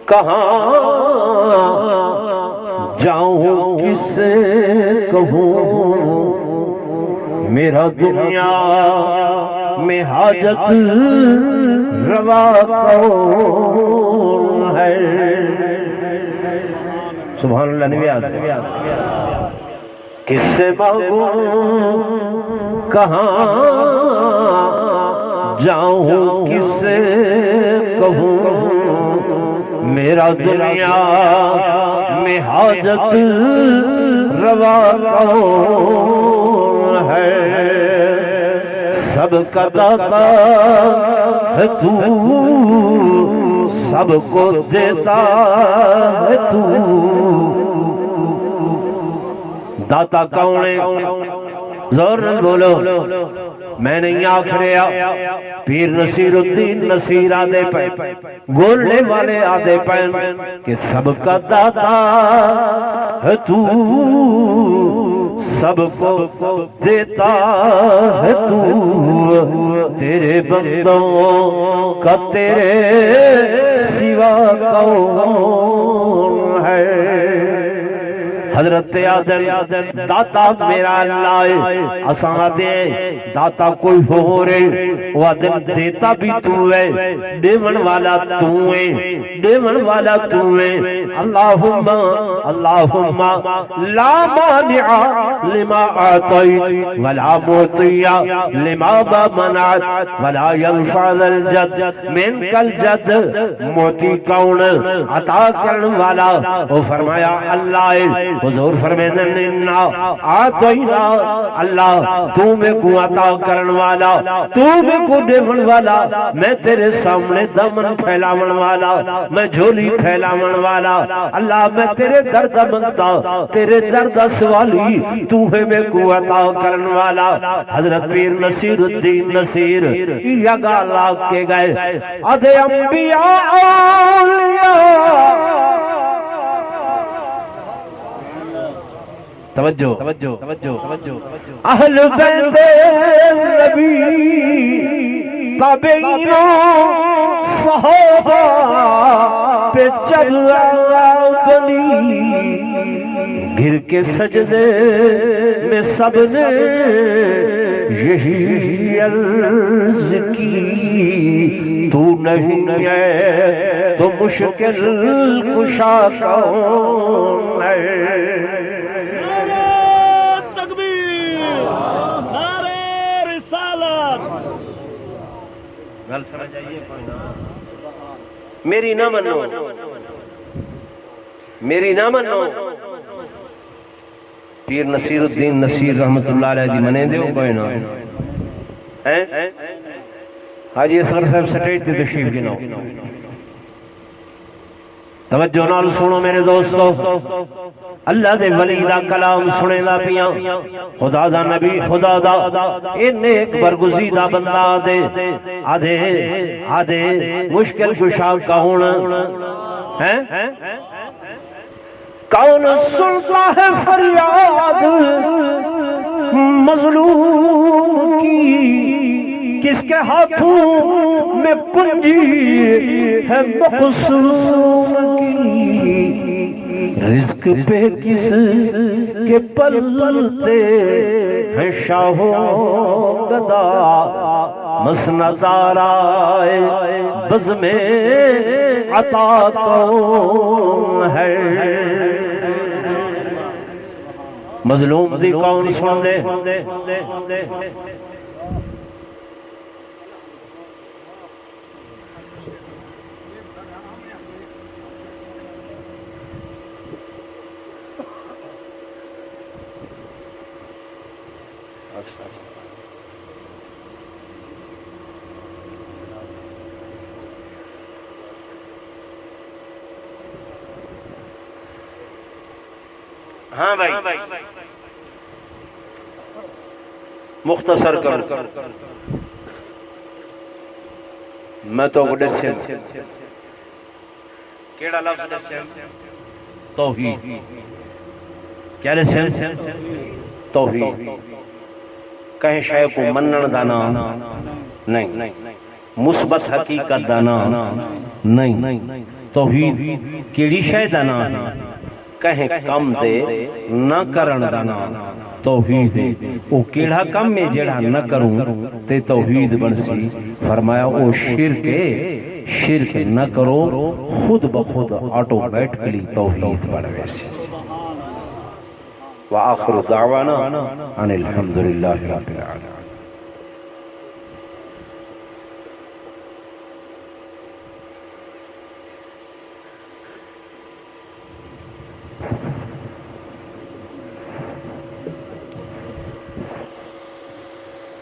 کہاں جاؤں کس سے کہوں میرا دنیا میں حاجت روا کون ہے. سبحان اللہ. نبیات کس سے مانگوں کہاں جاؤں کس سے کہوں میرا دنیا میں حاجت روا کون ہے. سب کا داتا ہے تو سب کو دیتا ہے تو. داتا کون ہے؟ زور بولو. میں نہیں آکھ رہا پیر نصیر الدین نصیر آدھے پہ گولنے والے آدھے پہ کہ سب کا داتا ہے تو سب کو دیتا ہے تو. تیرے بندوں کا تیرے سوا کون ہے. حضرت آدم داتا میرا اللہ ہے. اساں دے داتا کوئی ہو رہے وہ آدم دیتا بھی تو ہے دیون والا تو ہے دیون والا تو ہے. اللہم اللہم لا مانع لما اعطیت ولا معطی لما منعت ولا ينفع ذا الجد منک الجد. موتی کون عطا کرن والا وہ فرمایا اللہ ہے. حضور فرمیدن آتینا اللہ تو میں کو عطا کرن والا تو میں کو دیون والا میں تیرے سامنے دمن پھیلاون والا میں جھولی پھیلاون والا اللہ میں تیرے درد منتا تیرے درد سوالی تو ہے میں کو عطا کرن والا. حضرت پیر نصیر الدین نصیر یہ گالا کے گئے ادھے انبیاء اولیاء. توجہ اہل بیت نبی تابعین صحابہ پہ چلا بنی گر کے سجدے میں سب نے یہی عرض کی تو نہیں ہے تو مشکل کشا کون ہے. میری نہ منو میری نہ منو. پیر نصیر الدین نصیر رحمت اللہ علیہ جی منے دے کوئی نہ حاجی اصغر صاحب سٹیج تے تشریف گنو. توجہ نال سنو میرے دوستو. اللہ دے ولی دا کلام سنے دا پیاں خدا دا نبی خدا دا اے نیک برگزیدہ بندہ آدھے مشکل کشا کون ہے کون سنتا ہے فریاد مظلوم کی کس کے ہاتھوں میں پنجی ہے مقصوم کی. رزق پہ کس کے پلتے ہیں شاہ و گدا مسند آرائے بزم عطا کون ہے. مظلوم دی کون سن دے ہاں بھائی مختصر کر میں تو دسیا کیڑا لفظ دسیا توحید. کیا دسیا توحید. کہیں شے کو منن دا نام نہیں مثبت حقیقت دا نام نہیں توحید کیڑی شے دا نام ہے کہیں کم دے نہ کرن دا نام توحید ہے او کیڑا کم ہے جڑا نہ کروں تے توحید بنسی فرمایا او شرک ہے شرک نہ کرو خود بخود آٹومیٹکلی توحید بن ویسی وآخر دعوانا ان الحمدللہ رب العالمین